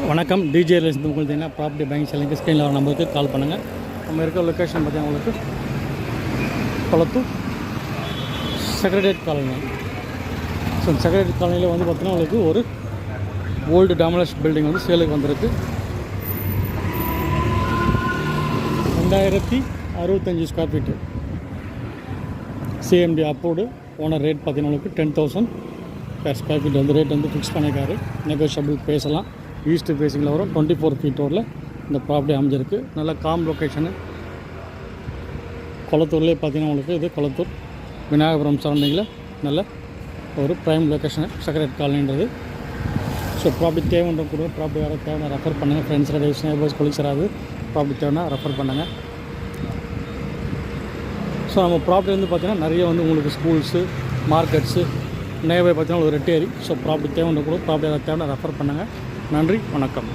வணக்கம். DJ relation உங்களுக்கு property bank selling ஸ்க்ரீனில் வர நம்பருக்கு கால் பண்ணுங்கள். நம்ம இருக்க லொக்கேஷன் பார்த்தீங்கன்னா உங்களுக்கு Kolathur secretariat colony. So secretariat காலனியில் வந்து பார்த்தீங்கன்னா உங்களுக்கு ஒரு ஓல்டு டாமலஸ் பில்டிங் வந்து சேலுக்கு வந்திருக்கு. 2065 square feet CMD approved. Owner rate பார்த்தீங்கன்னா உங்களுக்கு 10,000 per ஸ்கொயர் ஃபீட் வந்து ரேட் வந்து ஃபிக்ஸ் பண்ணியிருக்காரு. நெகோஷியபிள் பேசலாம். ஈஸ்ட் ஃபேஸிங்கில் வரும் 24 ஃபீட் ரோடில் இந்த ப்ராப்பர்ட்டி அமைஞ்சிருக்கு. நல்ல காம் லொக்கேஷனு. கொளத்தூர்லேயே பார்த்தீங்கன்னா உங்களுக்கு இது கொளத்தூர் விநாயகபுரம் சரௌண்டிங்கில் நல்ல ஒரு ப்ரைம் லொக்கேஷனு செக்ரட்டரியேட் காலனின்றது. ஸோ ப்ராப்பர்ட்டி தேவைன்ற கூட ப்ராப்பர்ட்டி யாராவது தேவைன்னா ரெஃபர் பண்ணுங்கள். ஃப்ரெண்ட்ஸ் ரிலேஷன் நேபர்ஸ் கொலிக்ஸ் யாராவது ப்ராப்பர்ட்டி தேவைன்னா ரெஃபர் பண்ணுங்கள். ஸோ நம்ம ப்ராப்பர்ட்டி வந்து பார்த்திங்கன்னா நிறைய வந்து உங்களுக்கு ஸ்கூல்ஸு மார்க்கெட்ஸு நேர்வே பார்த்தீங்கன்னா ஒரு ரெட்டேரி. ஸோ ப்ராப்பர்ட்டி தேவைன்ற கூட ப்ராப்பர்ட்டி யாராவது தேவைன்னா ரெஃபர் பண்ணுங்கள். நன்றி, வணக்கம்.